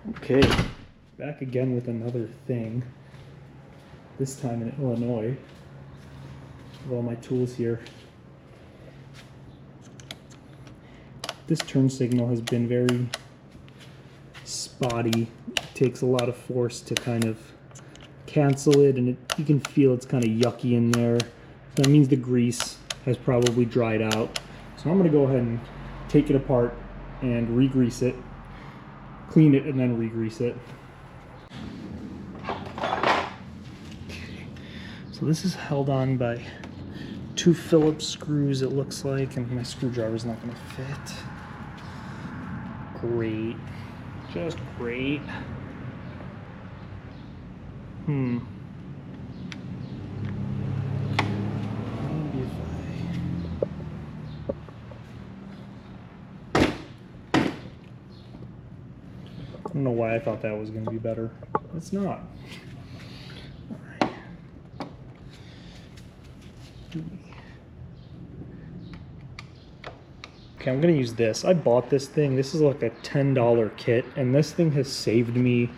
Okay, back again with another thing. This time in Illinois. With all my tools here. This turn signal has been very spotty. It takes a lot of force to kind of cancel it, and you can feel it's kind of yucky in there. So that means the grease has probably dried out. So I'm going to go ahead and take it apart and re-grease it, clean it, and then re-grease it. So this is held on by 2 Phillips screws, it looks like, and my screwdriver's not going to fit. Great. Just great. Maybe if I don't know why I thought that was going to be better. It's not. Alright. Okay, I'm going to use this. I bought this thing. This is like a $10 kit, and this thing has saved me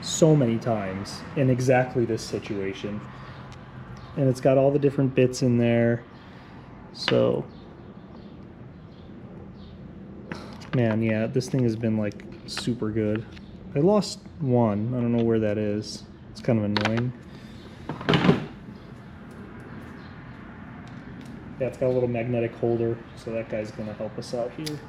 so many times in exactly this situation. And it's got all the different bits in there. So, man, yeah, this thing has been like super good. I lost one. I don't know where that is. It's kind of annoying. Yeah, it's got a little magnetic holder, so that guy's gonna help us out here.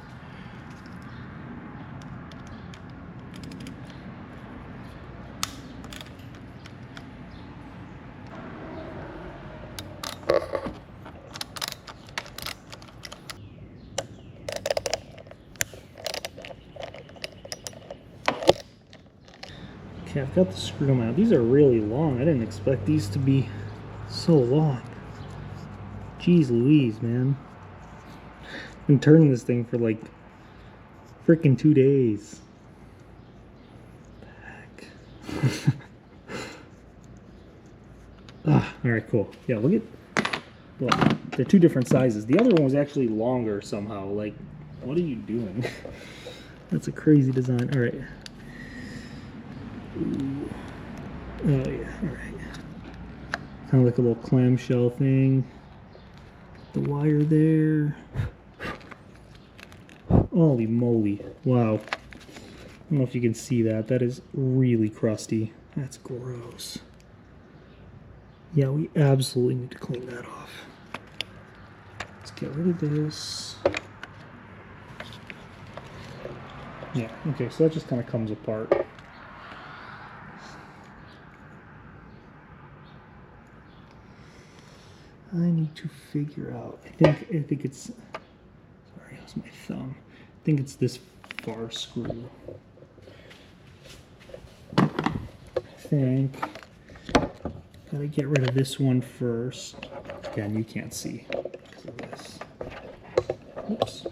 Okay, I've got the screw mount. These are really long. I didn't expect these to be so long. Jeez Louise, man. I've been turning this thing for like freaking 2 days. Heck. Alright, cool. Yeah, look at, well, they're 2 different sizes. The other one was actually longer somehow. Like, what are you doing? That's a crazy design. Alright. Oh yeah, alright. Kind of like a little clamshell thing. The wire there. Holy moly. Wow. I don't know if you can see that. That is really crusty. That's gross. Yeah, we absolutely need to clean that off. Let's get rid of this. Yeah, okay, so that just kind of comes apart. I need to figure out. I think it's. Sorry, that was my thumb. I think it's this far screw. I think. Gotta get rid of this one first. Again, you can't see because of this. Oops.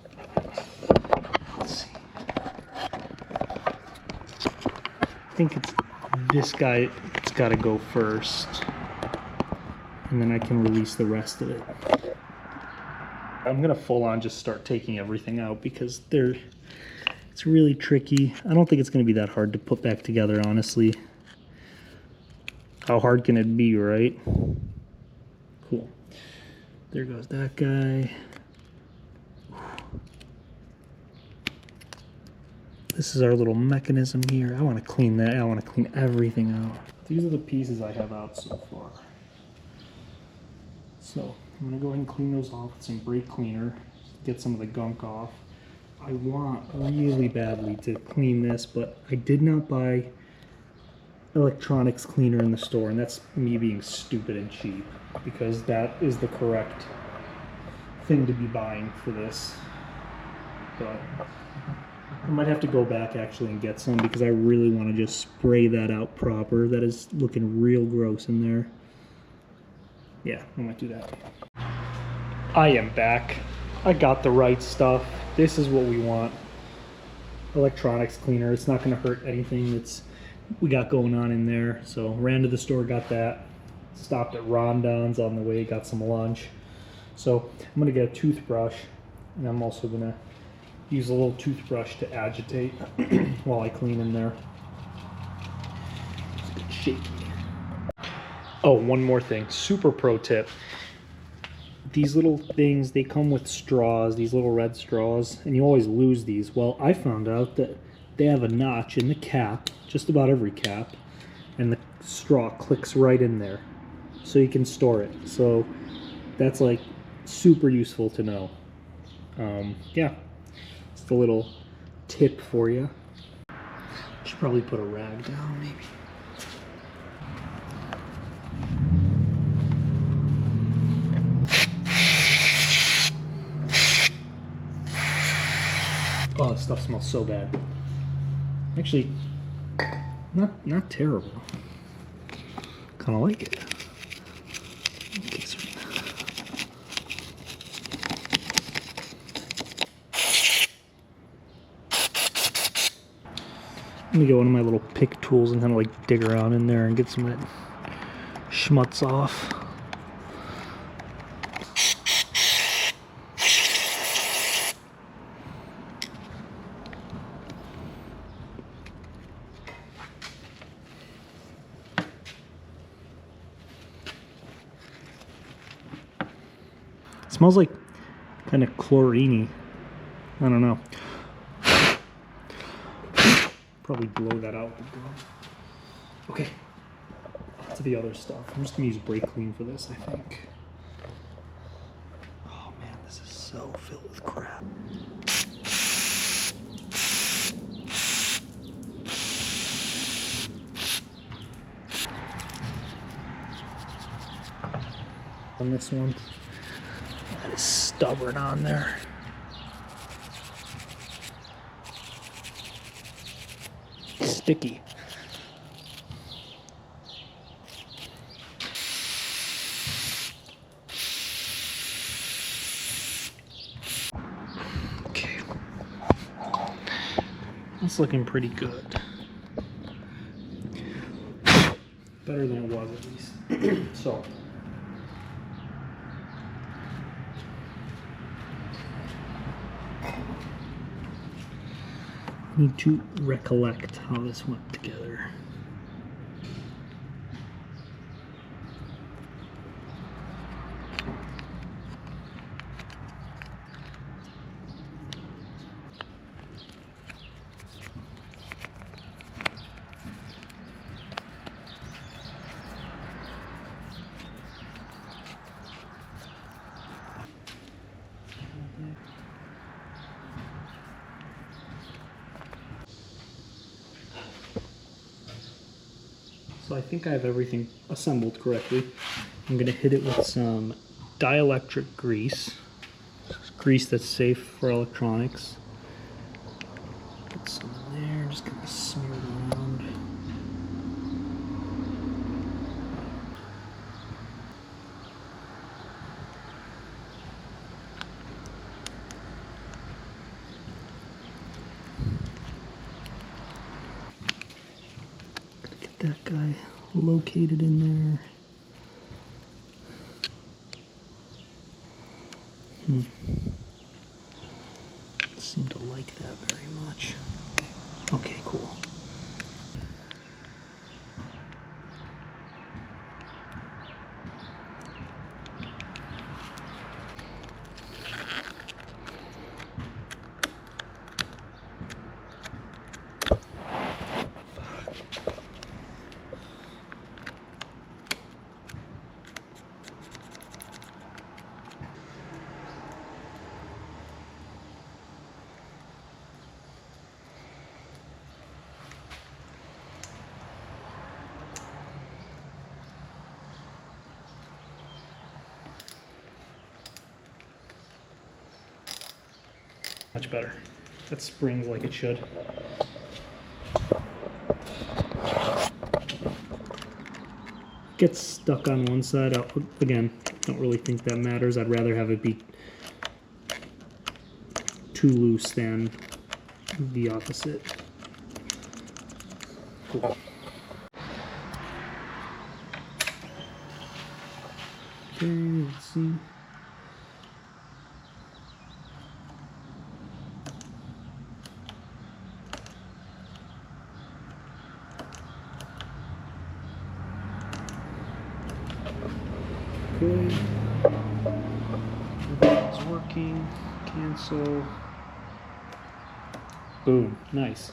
Let's see. I think it's this guy. It's got to go first. And then I can release the rest of it. I'm gonna full on just start taking everything out because it's really tricky. I don't think it's gonna be that hard to put back together, honestly. How hard can it be, right? Cool. There goes that guy. This is our little mechanism here. I want to clean that. I want to clean everything out. These are the pieces I have out so far. So I'm going to go ahead and clean those off with some brake cleaner, get some of the gunk off. I want really badly to clean this, but I did not buy electronics cleaner in the store, and that's me being stupid and cheap, because that is the correct thing to be buying for this. But I might have to go back actually and get some, because I really want to just spray that out proper. That is looking real gross in there. Yeah, I might do that. I am back. I got the right stuff. This is what we want. Electronics cleaner. It's not going to hurt anything that's we got going on in there. So ran to the store, got that. Stopped at Rondon's on the way, got some lunch. So I'm going to get a toothbrush, and I'm also going to use a little toothbrush to agitate while I clean in there. It's a bit shaky. Oh, one more thing, super pro tip. These little things, they come with straws, these little red straws, and you always lose these. Well, I found out that they have a notch in the cap, just about every cap, and the straw clicks right in there, so you can store it. So that's like super useful to know. Yeah, just a little tip for you. Should probably put a rag down, maybe. Oh, this stuff smells so bad. Actually, not terrible. Kind of like it. Let me get one of my little pick tools and kind of like dig around in there and get some of that schmutz off. It smells like kind of chlorine-y. I don't know. Probably blow that out with the glove. Okay, to the other stuff. I'm just gonna use brake clean for this, I think. Oh man, this is so filled with crap. On this one, that is stubborn on there. Sticky. Okay. That's looking pretty good. Better than it was at least. So. Need to recollect how this went together. So I think I have everything assembled correctly. I'm going to hit it with some dielectric grease. Grease that's safe for electronics. Put some in there, just kind of smear it around. Get that guy located in there. Seem to like that very much. Okay, cool. Much better. That springs like it should. Gets stuck on one side. Again, don't really think that matters. I'd rather have it be too loose than the opposite. Cool. Okay, let's see. good. Everything's working. Cancel. Boom. Nice.